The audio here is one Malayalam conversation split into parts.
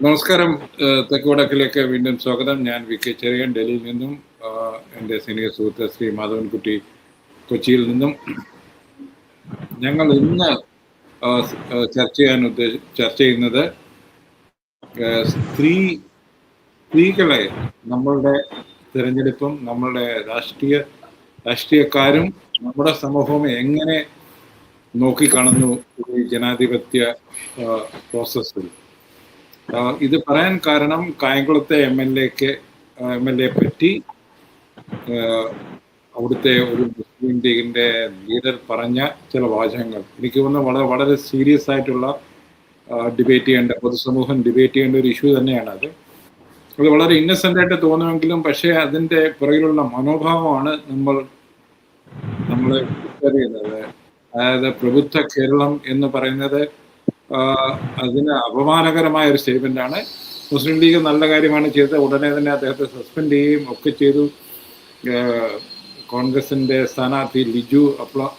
നമസ്കാരം. തെക്ക് വടക്കിലേക്ക് വീണ്ടും സ്വാഗതം. ഞാൻ വി കെ ചെറിയൻ, ഡൽഹിയിൽ നിന്നും. എൻ്റെ സീനിയർ സുഹൃത്ത് ശ്രീ മാധവൻകുട്ടി കൊച്ചിയിൽ നിന്നും. ഞങ്ങൾ ഇന്ന് ചർച്ച ചെയ്യുന്നത് സ്ത്രീകളെ നമ്മളുടെ തിരഞ്ഞെടുപ്പും നമ്മളുടെ രാഷ്ട്രീയക്കാരും നമ്മുടെ സമൂഹവും എങ്ങനെ നോക്കിക്കാണുന്നു ഈ ജനാധിപത്യ പ്രോസസ്സിൽ. ഇത് പറയാൻ കാരണം കായംകുളത്തെ എം എൽ എ പറ്റി അവിടുത്തെ ഒരു മുസ്ലിം ലീഗിന്റെ ലീഡർ പറഞ്ഞ ചില വാചകങ്ങൾ എനിക്ക് തോന്നുന്നു വളരെ സീരിയസ് ആയിട്ടുള്ള പൊതുസമൂഹം ഡിബേറ്റ് ചെയ്യേണ്ട ഒരു ഇഷ്യൂ തന്നെയാണ് അത് വളരെ ഇന്നസെന്റ് ആയിട്ട് തോന്നുമെങ്കിലും പക്ഷേ അതിന്റെ പുറകിലുള്ള മനോഭാവമാണ് നമ്മളെ തിരിച്ചറിയുന്നത്. അതായത് പ്രബുദ്ധ കേരളം എന്ന് പറയുന്നത് അതിന് അപമാനകരമായ ഒരു സ്റ്റേറ്റ്മെന്റ് ആണ്. മുസ്ലിം ലീഗ് നല്ല കാര്യമാണ് ചെയ്തത്, ഉടനെ തന്നെ അദ്ദേഹത്തെ സസ്പെൻഡ് ചെയ്യുകയും ഒക്കെ ചെയ്തു. കോൺഗ്രസിന്റെ സ്ഥാനാർത്ഥി ലിജു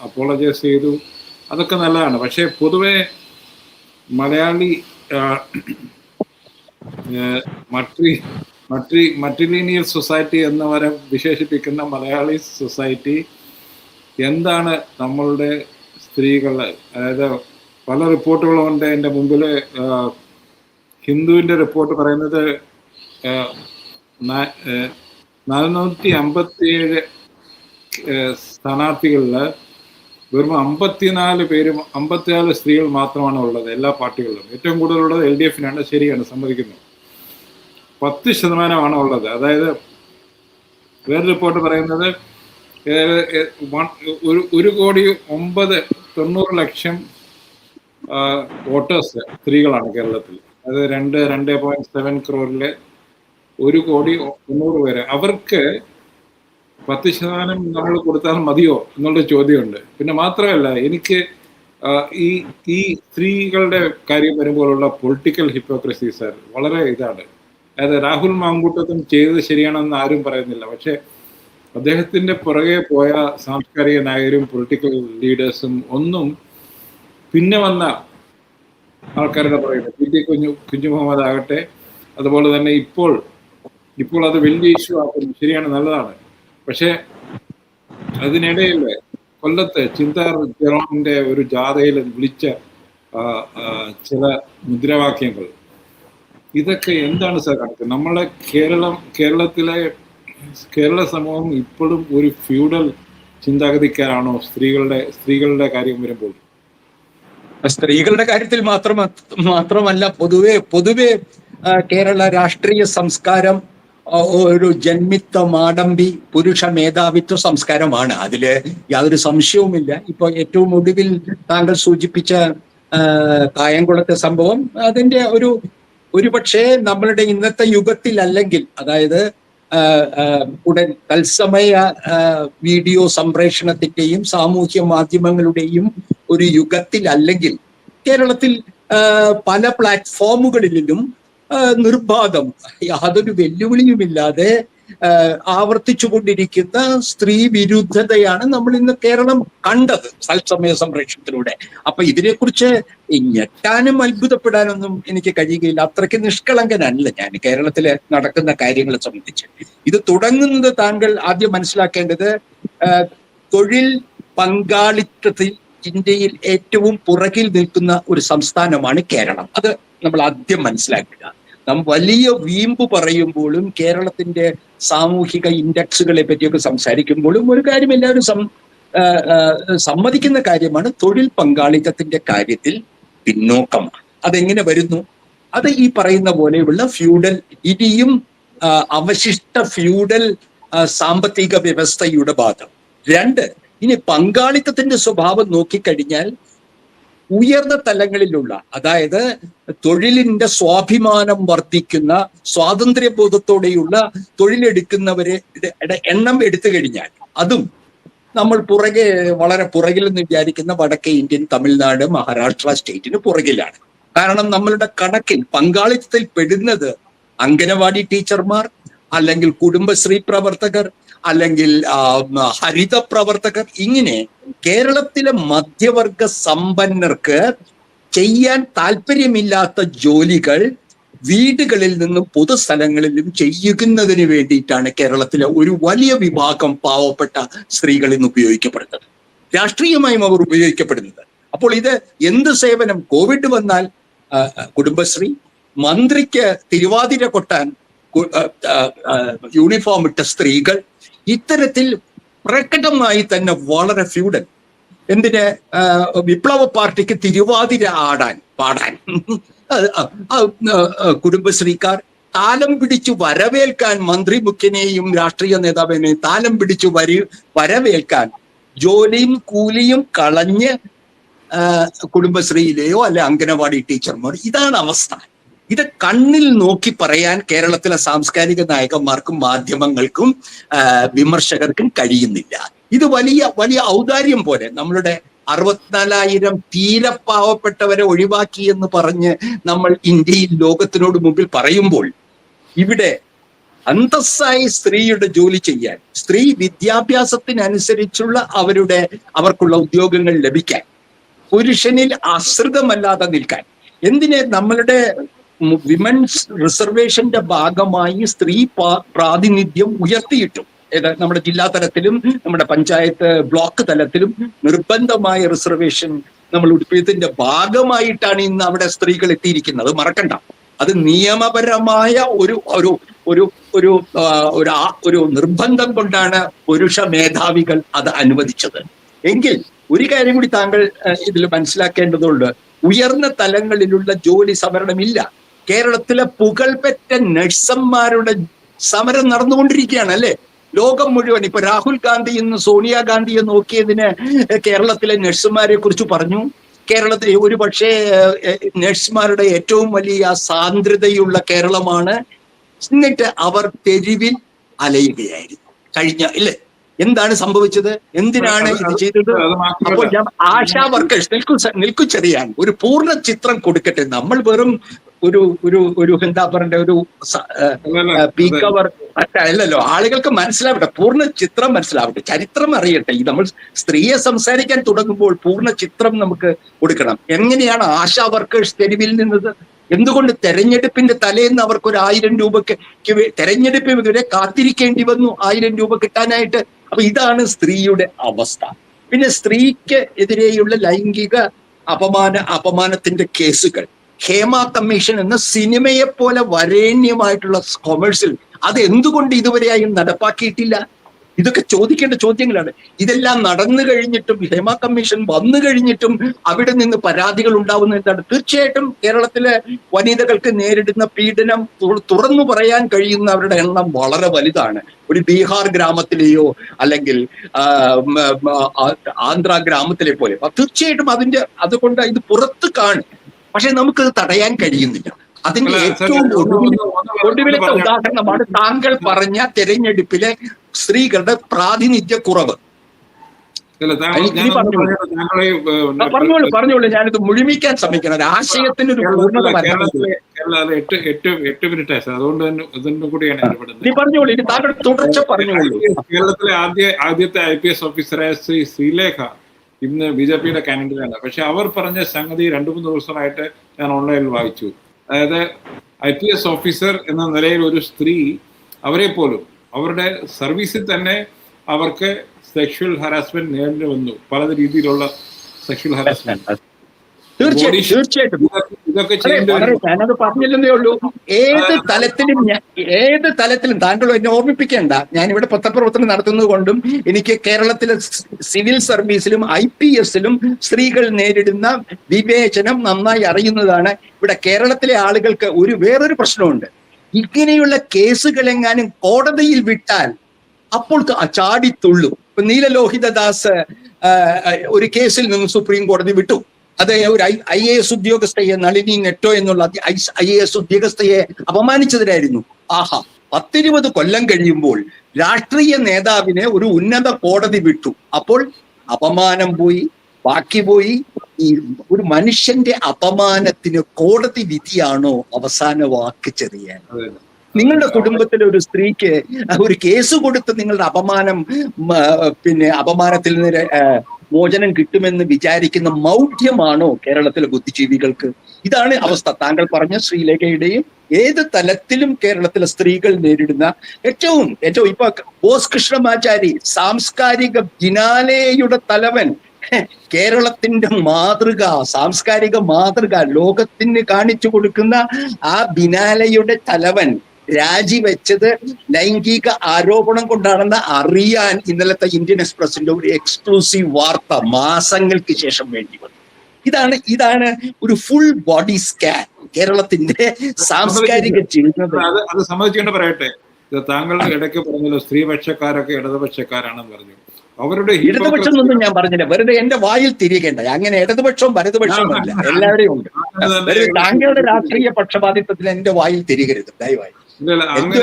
അപ്പോളജൈസ് ചെയ്തു, അതൊക്കെ നല്ലതാണ്. പക്ഷേ പൊതുവെ മലയാളി മട്രിലീനിയൽ സൊസൈറ്റി എന്ന് വരെ വിശേഷിപ്പിക്കുന്ന മലയാളി സൊസൈറ്റി എന്താണ് നമ്മളുടെ സ്ത്രീകളെ, അതായത് പല റിപ്പോർട്ടുകളുണ്ട് എൻ്റെ മുമ്പിൽ. ഹിന്ദുവിൻ്റെ റിപ്പോർട്ട് പറയുന്നത് 457 സ്ഥാനാർത്ഥികളിൽ വെറും 54 സ്ത്രീകൾ മാത്രമാണ് ഉള്ളത് എല്ലാ പാർട്ടികളിലും. ഏറ്റവും കൂടുതലുള്ളത് LDF-നാണ്. ശരിയാണ്, സമ്മതിക്കുന്നു. 10% ഉള്ളത്. അതായത് വേറെ റിപ്പോർട്ട് പറയുന്നത് 1,90,00,000 വോട്ടേഴ്സ് സ്ത്രീകളാണ് കേരളത്തിൽ. അത് 2.7 crore 1,90,00,000 പേര്. അവർക്ക് 10% നമ്മൾ കൊടുത്താൽ മതിയോ എന്നുള്ള ചോദ്യമുണ്ട്. പിന്നെ മാത്രമല്ല, എനിക്ക് ഈ സ്ത്രീകളുടെ കാര്യം വരുമ്പോഴുള്ള പൊളിറ്റിക്കൽ ഹിപ്പോക്രസീസ് വളരെ ഇതാണ്. അതായത് രാഹുൽ മാങ്കൂട്ടത്തും ചെയ്തത് ശരിയാണെന്ന് ആരും പറയുന്നില്ല. പക്ഷെ അദ്ദേഹത്തിന്റെ പുറകെ പോയ സാംസ്കാരിക നായകരും പൊളിറ്റിക്കൽ ലീഡേഴ്സും ഒന്നും പിന്നെ വന്ന ആൾക്കാരുടെ പറയുന്നത് PT കുഞ്ഞു മുഹമ്മദ് ആകട്ടെ, അതുപോലെ തന്നെ ഇപ്പോൾ അത് വലിയ ഇഷ്യൂ ആക്കുന്നു. ശരിയാണ്, നല്ലതാണ്. പക്ഷെ അതിനിടയിൽ കൊല്ലത്ത് ചിന്താർ ജെറോമിന്റെ ഒരു ജാഥയിൽ വിളിച്ച ചില മുദ്രാവാക്യങ്ങൾ, ഇതൊക്കെ എന്താണ് സാർ കണക്ക്? നമ്മളെ കേരള സമൂഹം ഇപ്പോഴും ഒരു ഫ്യൂഡൽ ചിന്താഗതിക്കാരാണോ സ്ത്രീകളുടെ കാര്യം വരുമ്പോൾ? സ്ത്രീകളുടെ കാര്യത്തിൽ മാത്രമല്ല, പൊതുവെ കേരള രാഷ്ട്രീയ സംസ്കാരം ഒരു ജന്മിത്വ മാടമ്പി പുരുഷ മേധാവിത്വ സംസ്കാരമാണ്. അതില് യാതൊരു സംശയവുമില്ല. ഇപ്പൊ ഏറ്റവും ഒടുവിൽ താങ്കൾ സൂചിപ്പിച്ച കായംകുളത്തെ സംഭവം അതിന്റെ ഒരുപക്ഷെ നമ്മളുടെ ഇന്നത്തെ യുഗത്തിൽ അല്ലെങ്കിൽ, അതായത് ഉടൻ തത്സമയ വീഡിയോ സംപ്രേഷണത്തിന്റെയും സാമൂഹ്യ മാധ്യമങ്ങളുടെയും ഒരു യുഗത്തിൽ അല്ലെങ്കിൽ കേരളത്തിൽ പല പ്ലാറ്റ്ഫോമുകളിലും നിർബാധം യാതൊരു വെല്ലുവിളിയുമില്ലാതെ ആവർത്തിച്ചുകൊണ്ടിരിക്കുന്ന സ്ത്രീ വിരുദ്ധതയാണ് നമ്മൾ ഇന്ന് കേരളം കണ്ടത് തത്സമയ സംപ്രേഷണത്തിലൂടെ. അപ്പൊ ഇതിനെക്കുറിച്ച് ഞെട്ടാനും അത്ഭുതപ്പെടാനൊന്നും എനിക്ക് കഴിയുകയില്ല. അത്രയ്ക്ക് നിഷ്കളങ്കനല്ല ഞാൻ കേരളത്തില് നടക്കുന്ന കാര്യങ്ങളെ സംബന്ധിച്ച്. ഇത് തുടങ്ങുന്നത് താങ്കൾ ആദ്യം മനസ്സിലാക്കേണ്ടത്, തൊഴിൽ പങ്കാളിത്തത്തിൽ ഇന്ത്യയിൽ ഏറ്റവും പുറകിൽ നിൽക്കുന്ന ഒരു സംസ്ഥാനമാണ് കേരളം. അത് നമ്മൾ ആദ്യം മനസ്സിലാക്കുക. നാം വലിയ വീമ്പ് പറയുമ്പോഴും കേരളത്തിന്റെ സാമൂഹിക ഇൻഡെക്സുകളെ പറ്റിയൊക്കെ സംസാരിക്കുമ്പോഴും ഒരു കാര്യം എല്ലാവരും സമ്മതിക്കുന്ന കാര്യമാണ്, തൊഴിൽ പങ്കാളിത്തത്തിന്റെ കാര്യത്തിൽ പിന്നോക്കമാണ്. അതെങ്ങനെ വരുന്നു? അത് ഈ പറയുന്ന പോലെയുള്ള ഫ്യൂഡൽ, ഇനിയും അവശിഷ്ട ഫ്യൂഡൽ സാമ്പത്തിക വ്യവസ്ഥയുടെ ഭാഗം. 2, ഇനി പങ്കാളിത്തത്തിന്റെ സ്വഭാവം നോക്കിക്കഴിഞ്ഞാൽ ഉയർന്ന തലങ്ങളിലുള്ള, അതായത് തൊഴിലിന്റെ സ്വാഭിമാനം വർദ്ധിക്കുന്ന സ്വാതന്ത്ര്യബോധത്തോടെയുള്ള തൊഴിലെടുക്കുന്നവരുടെ എണ്ണം എടുത്തു കഴിഞ്ഞാൽ അതും നമ്മൾ വളരെ പുറകിൽ എന്ന് വിചാരിക്കുന്ന വടക്കേ ഇന്ത്യൻ, തമിഴ്നാട്, മഹാരാഷ്ട്ര സ്റ്റേറ്റിന് പുറകിലാണ്. കാരണം നമ്മളുടെ കണക്കിൽ പങ്കാളിത്തത്തിൽ പെടുന്നത് അംഗനവാടി ടീച്ചർമാർ, അല്ലെങ്കിൽ കുടുംബശ്രീ പ്രവർത്തകർ, അല്ലെങ്കിൽ ഹരിത പ്രവർത്തകർ. ഇങ്ങനെ കേരളത്തിലെ മധ്യവർഗ സമ്പന്നർക്ക് ചെയ്യാൻ താല്പര്യമില്ലാത്ത ജോലികൾ വീടുകളിൽ നിന്നും പൊതുസ്ഥലങ്ങളിലും ചെയ്യുന്നതിന് വേണ്ടിയിട്ടാണ് കേരളത്തിലെ ഒരു വലിയ വിഭാഗം പാവപ്പെട്ട സ്ത്രീകൾ ഇന്ന് ഉപയോഗിക്കപ്പെടുന്നത്. രാഷ്ട്രീയമായും അവർ ഉപയോഗിക്കപ്പെടുന്നത്. അപ്പോൾ ഇത് എന്ത് സേവനം? കോവിഡ് വന്നാൽ കുടുംബശ്രീ, മന്ത്രിക്ക് തിരുവാതിര കൊട്ടാൻ യൂണിഫോം ഇട്ട സ്ത്രീകൾ, ഇത്തരത്തിൽ പ്രകടമായി തന്നെ വളരെ ഫ്യൂഡൽ. എന്തിന്? വിപ്ലവ പാർട്ടിക്ക് തിരുവാതിര പാടാൻ കുടുംബശ്രീക്കാർ താലം പിടിച്ചു വരവേൽക്കാൻ, മന്ത്രി മുഖ്യനെയും രാഷ്ട്രീയ നേതാവിനെയും താലം പിടിച്ചു വരവേൽക്കാൻ ജോലിയും കൂലിയും കളഞ്ഞ് കുടുംബശ്രീയിലെയോ അല്ലെ അംഗനവാടി ടീച്ചർമാർ. ഇതാണ് അവസ്ഥ. ഇത് കണ്ണിൽ നോക്കി പറയാൻ കേരളത്തിലെ സാംസ്കാരിക നായകന്മാർക്കും മാധ്യമങ്ങൾക്കും വിമർശകർക്കും കഴിയുന്നില്ല. ഇത് വലിയ വലിയ ഔദാര്യം പോലെ നമ്മളുടെ 64,000 തീരെ പാവപ്പെട്ടവരെ ഒഴിവാക്കി എന്ന് പറഞ്ഞ് നമ്മൾ ഇന്ത്യയിൽ ലോകത്തിനോട് മുമ്പിൽ പറയുമ്പോൾ, ഇവിടെ അന്തസ്സായി സ്ത്രീയുടെ ജോലി ചെയ്യാൻ, സ്ത്രീ വിദ്യാഭ്യാസത്തിനനുസരിച്ചുള്ള അവർക്കുള്ള ഉദ്യോഗങ്ങൾ ലഭിക്കാൻ, പുരുഷനിൽ ആശ്രിതമല്ലാതെ നിൽക്കാൻ, എന്തിനെ നമ്മളുടെ വിമൻസ് റിസർവേഷന്റെ ഭാഗമായി സ്ത്രീ പ്രാതിനിധ്യം ഉയർത്തിയിട്ടു. നമ്മുടെ ജില്ലാ തലത്തിലും നമ്മുടെ പഞ്ചായത്ത് ബ്ലോക്ക് തലത്തിലും നിർബന്ധമായ റിസർവേഷൻ നമ്മൾ ഉടുപ്പിയതിന്റെ ഭാഗമായിട്ടാണ് ഇന്ന് അവിടെ സ്ത്രീകൾ എത്തിയിരിക്കുന്നത്. മറക്കണ്ട, അത് നിയമപരമായ ഒരു നിർബന്ധം കൊണ്ടാണ് പുരുഷ മേധാവികൾ അത് അനുവദിച്ചത്. എങ്കിൽ ഒരു കാര്യം കൂടി താങ്കൾ ഇതിൽ മനസ്സിലാക്കേണ്ടതുണ്ട്. ഉയർന്ന തലങ്ങളിലുള്ള ജോലി സമരമില്ല. കേരളത്തിലെ പുകൾപെറ്റ നഴ്സന്മാരുടെ സമരം നടന്നുകൊണ്ടിരിക്കുകയാണ്, അല്ലെ? ലോകം മുഴുവൻ. ഇപ്പൊ രാഹുൽ ഗാന്ധി ഇന്ന് സോണിയാഗാന്ധിയെ നോക്കിയതിന് കേരളത്തിലെ നഴ്സുമാരെ കുറിച്ച് പറഞ്ഞു. കേരളത്തിൽ ഒരു പക്ഷേ നഴ്സുമാരുടെ ഏറ്റവും വലിയ സാന്ദ്രതയുള്ള കേരളമാണ്. എന്നിട്ട് അവർ തെരുവിൽ അലയുകയായിരുന്നു ഇല്ലേ? എന്താണ് സംഭവിച്ചത്? എന്തിനാണ് ഇത് ചെയ്തത്? അപ്പോൾ ഞാൻ ആശാ വർക്കേഴ്സ് നിൽക്കു ചെറിയാൻ ഒരു പൂർണ്ണ ചിത്രം കൊടുക്കട്ടെ. നമ്മൾ വെറും ഒരു എന്താ പറയണ്ട, ഒരു പീക്ക് അവർ അല്ലല്ലോ. ആളുകൾക്ക് മനസ്സിലാവട്ടെ, പൂർണ്ണ ചിത്രം മനസ്സിലാവട്ടെ, ചരിത്രം അറിയട്ടെ. ഈ നമ്മൾ സ്ത്രീയെ സംസാരിക്കാൻ തുടങ്ങുമ്പോൾ പൂർണ്ണ ചിത്രം നമുക്ക് കൊടുക്കണം. എങ്ങനെയാണ് ആശാ വർക്കേഴ്സ് തെരുവിൽ നിന്നത്? എന്തുകൊണ്ട് തെരഞ്ഞെടുപ്പിന്റെ തലേന്ന് അവർക്ക് ഒരു 1000 രൂപക്ക് തെരഞ്ഞെടുപ്പ് വരെ കാത്തിരിക്കേണ്ടി വന്നു 1000 രൂപ കിട്ടാനായിട്ട്? അപ്പൊ ഇതാണ് സ്ത്രീയുടെ അവസ്ഥ. പിന്നെ സ്ത്രീക്ക് എതിരെയുള്ള ലൈംഗിക അപമാനത്തിന്റെ കേസുകൾ, ഹേമ കമ്മീഷൻ എന്ന സിനിമയെ പോലെ വരേണ്യമായിട്ടുള്ള കൊമേഴ്സ്യൽ, അത് എന്തുകൊണ്ട് ഇതുവരെയായും നടപ്പാക്കിയിട്ടില്ല? ഇതൊക്കെ ചോദിക്കേണ്ട ചോദ്യങ്ങളാണ്. ഇതെല്ലാം നടന്നു കഴിഞ്ഞിട്ടും, ഹേമ കമ്മീഷൻ വന്നു കഴിഞ്ഞിട്ടും അവിടെ നിന്ന് പരാതികൾ ഉണ്ടാവുന്ന എന്താണ്? തീർച്ചയായിട്ടും കേരളത്തിലെ വനിതകൾക്ക് നേരിടുന്ന പീഡനം തുറന്നു പറയാൻ കഴിയുന്നവരുടെ എണ്ണം വളരെ വലുതാണ്. ഒരു ബീഹാർ ഗ്രാമത്തിലെയോ അല്ലെങ്കിൽ ആന്ധ്ര ഗ്രാമത്തിലെ പോലെ തീർച്ചയായിട്ടും അതുകൊണ്ട് ഇത് പുറത്ത് കാണും. പക്ഷെ നമുക്കത് തടയാൻ കഴിയുന്നില്ല. അതിന്റെ ഏറ്റവും ഒടുവിലത്തെ ഉദാഹരണമാണ് താങ്കൾ പറഞ്ഞ തെരഞ്ഞെടുപ്പിലെ സ്ത്രീകളുടെ പ്രാതിനിധ്യ കുറവ്. പറഞ്ഞോളൂ, ഞാനിത് മുഴുമിക്കാൻ ശ്രമിക്കണം. ഒരു ആശയത്തിന് ഒരു പൂർണ്ണത പറഞ്ഞോളൂ, ഇനി താങ്കൾ തുടർച്ച പറഞ്ഞോളൂ. കേരളത്തിലെ ആദ്യത്തെ IPS ഓഫീസറായ ശ്രീലേഖ ഇന്ന് BJPയുടെ കാൻഡിഡേറ്റാണ്. പക്ഷെ അവർ പറഞ്ഞ സംഗതി 2-3 ദിവസമായിട്ട് ഞാൻ ഓൺലൈനിൽ വായിച്ചു. അതായത് IPS ഓഫീസർ എന്ന നിലയിൽ ഒരു സ്ത്രീ, അവരെ പോലും അവരുടെ സർവീസിൽ തന്നെ അവർക്ക് സെക്ഷൽ ഹറാസ്മെന്റ് നേരിടേണ്ടി വന്നു. പല രീതിയിലുള്ള സെക്ഷൽ ഹറാസ്മെന്റ്. തീർച്ചയായിട്ടും ഞാനത് പറഞ്ഞില്ലെന്നേ ഉള്ളൂ. ഏത് തലത്തിലും താങ്കൾ എന്നെ ഓർമ്മിപ്പിക്കേണ്ട. ഞാനിവിടെ പത്രപ്രവർത്തനം നടത്തുന്നത് കൊണ്ടും എനിക്ക് കേരളത്തിലെ സിവിൽ സർവീസിലും IPSലും സ്ത്രീകൾ നേരിടുന്ന വിവേചനം നന്നായി അറിയുന്നതാണ്. ഇവിടെ കേരളത്തിലെ ആളുകൾക്ക് വേറൊരു പ്രശ്നമുണ്ട്. ഇങ്ങനെയുള്ള കേസുകളെങ്ങാനും കോടതിയിൽ വിട്ടാൽ അപ്പോൾ ചാടിത്തുള്ളും. ഇപ്പൊ നീലലോഹിതദാസ് ഒരു കേസിൽ നിന്ന് സുപ്രീം കോടതി വിട്ടു. അത് ഒരു IAS ഉദ്യോഗസ്ഥയെ, നളിനി നെറ്റോ എന്നുള്ള IAS ഉദ്യോഗസ്ഥയെ അപമാനിച്ചതിനായിരുന്നു. 10-20 കൊല്ലം കഴിയുമ്പോൾ രാഷ്ട്രീയ നേതാവിനെ ഒരു ഉന്നത കോടതി വിട്ടു. അപ്പോൾ അപമാനം പോയി, ബാക്കി പോയി. ഈ ഒരു മനുഷ്യന്റെ അപമാനത്തിന് കോടതി വിധിയാണോ അവസാന വാക്ക്? ചെറിയാൻ നിങ്ങളുടെ കുടുംബത്തിലെ ഒരു സ്ത്രീക്ക് ഒരു കേസ് കൊടുത്ത് നിങ്ങളുടെ അപമാനത്തിൽ നിന്ന് മോചനം കിട്ടുമെന്ന് വിചാരിക്കുന്ന മൗഢ്യമാണോ കേരളത്തിലെ ബുദ്ധിജീവികൾക്ക്? ഇതാണ് അവസ്ഥ. താങ്കൾ പറഞ്ഞ ശ്രീലേഖയുടെയും ഏത് തലത്തിലും കേരളത്തിലെ സ്ത്രീകൾ നേരിടുന്ന ഏറ്റവും ഇപ്പൊ ബോസ് കൃഷ്ണമാചാരി, സാംസ്കാരിക ജിനാലയുടെ തലവൻ, കേരളത്തിന്റെ മാതൃക, സാംസ്കാരിക മാതൃക ലോകത്തിന് കാണിച്ചു കൊടുക്കുന്ന ആ ബിനാലയുടെ തലവൻ രാജിവെച്ചത് ലൈംഗിക ആരോപണം കൊണ്ടാണെന്ന് അറിയാൻ ഇന്നലത്തെ ഇന്ത്യൻ എക്സ്പ്രസിന്റെ ഒരു എക്സ്ക്ലൂസീവ് വാർത്ത മാസങ്ങൾക്ക് ശേഷം വേണ്ടി വന്നു. ഇതാണ് ഒരു ഫുൾ ബോഡി സ്കാൻ കേരളത്തിന്റെ സാംസ്കാരിക ജീവിതം. അത് സംബന്ധിച്ചുകൊണ്ട് പറയട്ടെ, താങ്കൾ ഇടയ്ക്ക് പറഞ്ഞല്ലോ സ്ത്രീപക്ഷക്കാരൊക്കെ ഇടതുപക്ഷക്കാരാണെന്ന് പറഞ്ഞു. അവരുടെ ഇടതുപക്ഷം ഒന്നും ഞാൻ പറഞ്ഞില്ല, വെറുതെ എന്റെ വായിൽ തിരികേണ്ട. അങ്ങനെ ഇടതുപക്ഷവും വലതുപക്ഷവും അല്ല, എല്ലാവരെയും ഉണ്ട്. താങ്കളുടെ രാഷ്ട്രീയ പക്ഷപാതിത്വത്തിൽ എന്റെ വായിൽ തിരികരുത് ദയവായി.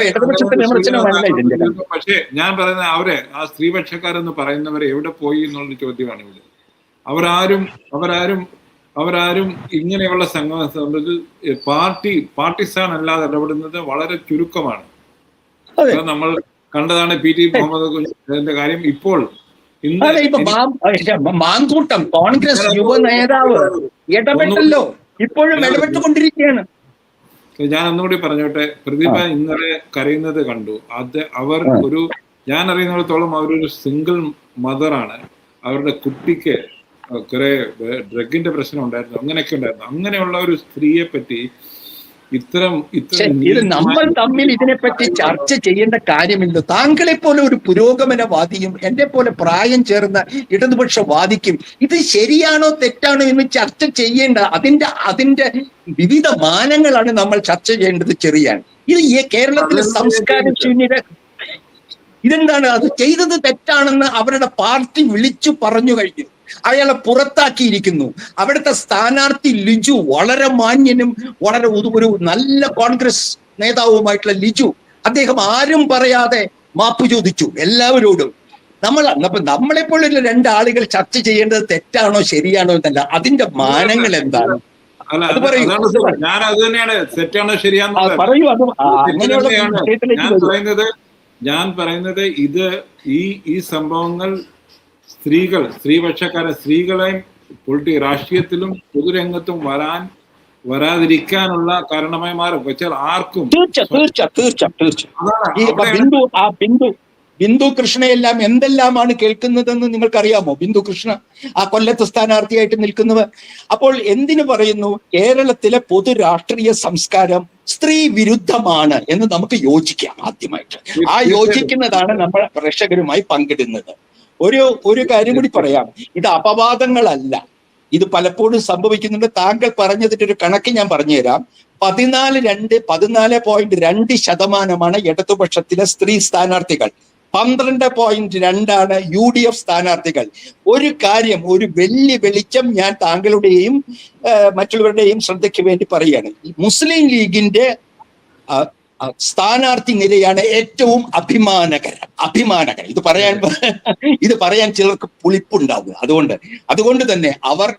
ഇടതുപക്ഷത്തിന്റെ വിമർശനമല്ല ഇതിന്റെ. പക്ഷേ ഞാൻ പറയുന്ന അവരെ ആ സ്ത്രീപക്ഷക്കാരെന്ന് പറയുന്നവരെ എവിടെ പോയി എന്നുള്ളൊരു ചോദ്യമാണ് ഇവിടെ. അവരാരും ഇങ്ങനെയുള്ള സംഘടന പാർട്ടിസാൻ അല്ലാതെ ഇടപെടുന്നത് വളരെ ചുരുക്കമാണ്. നമ്മൾ കണ്ടതാണ് PT മുഹമ്മദ് കുഞ്ഞിന്റെ കാര്യം. ഇപ്പോൾ മാങ്കൂട്ടം കോൺഗ്രസ് യുവ നേതാവ് ഇടപെട്ടല്ലോ, ഇപ്പോഴും ഇടപെട്ടുകൊണ്ടിരിക്കുകയാണ്. ഞാൻ ഒന്നുകൂടി പറഞ്ഞോട്ടെ, പ്രതിഭ ഇന്നലെ കരയുന്നത് കണ്ടു. അവർ ഞാൻ അറിയുന്നിടത്തോളം അവരൊരു സിംഗിൾ മദറാണ്. അവരുടെ കുട്ടിക്ക് കുറെ ഡ്രഗിന്റെ പ്രശ്നം ഉണ്ടായിരുന്നു, അങ്ങനെയൊക്കെ ഉണ്ടായിരുന്നു. അങ്ങനെയുള്ള ഒരു സ്ത്രീയെ പറ്റി ഇത് നമ്മൾ തമ്മിൽ ഇതിനെപ്പറ്റി ചർച്ച ചെയ്യേണ്ട കാര്യമില്ല. താങ്കളെ പോലെ ഒരു പുരോഗമനവാദിയും എന്നെ പോലെ പ്രായം ചേർന്ന ഇടതുപക്ഷവാദിക്കും ഇത് ശരിയാണോ തെറ്റാണോ എന്ന് ചർച്ച ചെയ്യേണ്ട അതിന്റെ വിവിധ മാനങ്ങളാണ് നമ്മൾ ചർച്ച ചെയ്യേണ്ടത്. ചെറിയാണ് ഇത് ഈ കേരളത്തിലെ സംസ്കാരശൂന്യത. ഇതെന്താണ്? അത് ചെയ്തത് തെറ്റാണെന്ന് അവരുടെ പാർട്ടി വിളിച്ചു പറഞ്ഞു കഴിഞ്ഞു, അയാളെ പുറത്താക്കിയിരിക്കുന്നു. അവിടുത്തെ സ്ഥാനാർത്ഥി ലിജു, വളരെ മാന്യനും വളരെ ഒരു നല്ല കോൺഗ്രസ് നേതാവുമായിട്ടുള്ള ലിജു, അദ്ദേഹം ആരും പറയാതെ മാപ്പ് ചോദിച്ചു എല്ലാവരോടും. നമ്മളെപ്പോലുള്ള രണ്ടാളുകൾ ചർച്ച ചെയ്യേണ്ടത് തെറ്റാണോ ശരിയാണോ എന്നല്ല, അതിന്റെ മാനങ്ങൾ എന്താണ് അത് പറയൂ. പറയൂ. അത് അങ്ങനെയുള്ള ഞാൻ പറയുന്നത് ഈ സംഭവങ്ങൾ സ്ത്രീകളെയും രാഷ്ട്രീയത്തിലും പൊതുരംഗത്തും വരാതിരിക്കാനുള്ള കാരണമായി മാറും. വെച്ചാൽ ആർക്കും ബിന്ദു കൃഷ്ണയെല്ലാം എന്തെല്ലാമാണ് കേൾക്കുന്നതെന്ന് നിങ്ങൾക്കറിയാമോ? ബിന്ദു കൃഷ്ണ ആ കൊല്ലത്ത് സ്ഥാനാർത്ഥിയായിട്ട് നിൽക്കുന്നവർ. അപ്പോൾ എന്തിനു പറയുന്നു കേരളത്തിലെ പൊതു രാഷ്ട്രീയ സംസ്കാരം സ്ത്രീ വിരുദ്ധമാണ് എന്ന് നമുക്ക് യോജിക്കാം. ആദ്യമായിട്ട് ആ യോജിക്കുന്നതാണ് നമ്മൾ പ്രേക്ഷകരുമായി പങ്കിടുന്നത്. ഒരു കാര്യം കൂടി പറയാം, ഇത് അപവാദങ്ങളല്ല, ഇത് പലപ്പോഴും സംഭവിക്കുന്നുണ്ട്. താങ്കൾ പറഞ്ഞതിന്റെ ഒരു കണക്ക് ഞാൻ പറഞ്ഞുതരാം. 14.2% ഇടതുപക്ഷത്തിലെ സ്ത്രീ സ്ഥാനാർത്ഥികൾ, 12.2 UDF സ്ഥാനാർത്ഥികൾ. ഒരു കാര്യം, ഒരു വെളിച്ചം ഞാൻ താങ്കളുടെയും മറ്റുള്ളവരുടെയും ശ്രദ്ധയ്ക്ക് വേണ്ടി പറയുകയാണ്. മുസ്ലിം ലീഗിന്റെ സ്ഥാനാർത്ഥി നിരയാണ് ഏറ്റവും അഭിമാനകരം. ഇത് പറയാൻ ചിലർക്ക് പുളിപ്പുണ്ടാവുക. അതുകൊണ്ട് തന്നെ അവർ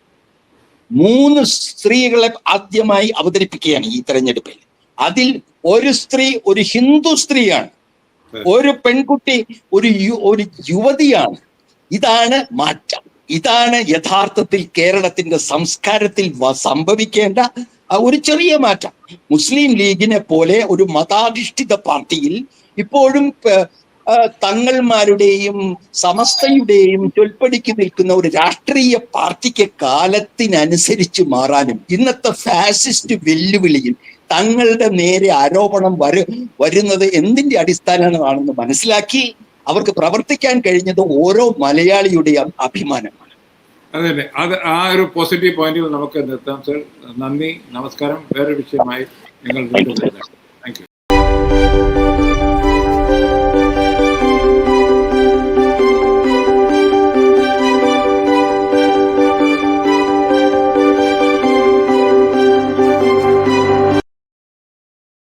3 സ്ത്രീകളെ ആദ്യമായി അവതരിപ്പിക്കുകയാണ് ഈ തെരഞ്ഞെടുപ്പിൽ. അതിൽ ഒരു സ്ത്രീ ഒരു ഹിന്ദു സ്ത്രീയാണ്, ഒരു പെൺകുട്ടി ഒരു യുവതിയാണ്. ഇതാണ് മാറ്റം. ഇതാണ് യഥാർത്ഥത്തിൽ കേരളത്തിന്റെ സംസ്കാരത്തിൽ സംഭവിക്കേണ്ട ഒരു ചെറിയ മാറ്റം. മുസ്ലിം ലീഗിനെ പോലെ ഒരു മതാധിഷ്ഠിത പാർട്ടിയിൽ ഇപ്പോഴും തങ്ങൾമാരുടെയും സമസ്തയുടെയും ചൊൽപ്പടിക്ക് നിൽക്കുന്ന ഒരു രാഷ്ട്രീയ പാർട്ടിക്ക് കാലത്തിനനുസരിച്ച് മാറാനും ഇന്നത്തെ ഫാസിസ്റ്റ് വെല്ലുവിളിയിൽ തങ്ങളുടെ നേരെ ആരോപണം വരുന്നത് എന്തിന്റെ അടിസ്ഥാനമാണെന്ന് മനസ്സിലാക്കി അവർക്ക് പ്രവർത്തിക്കാൻ കഴിഞ്ഞത് ഓരോ മലയാളിയുടെയും അഭിമാനമാണ്. അതെ, ആ ഒരു പോസിറ്റീവ് പോയിന്റിൽ നമുക്ക് നിർത്താം സർ. നന്ദി, നമസ്കാരം. വേറൊരു വിഷയമായി നിങ്ങൾ വീണ്ടും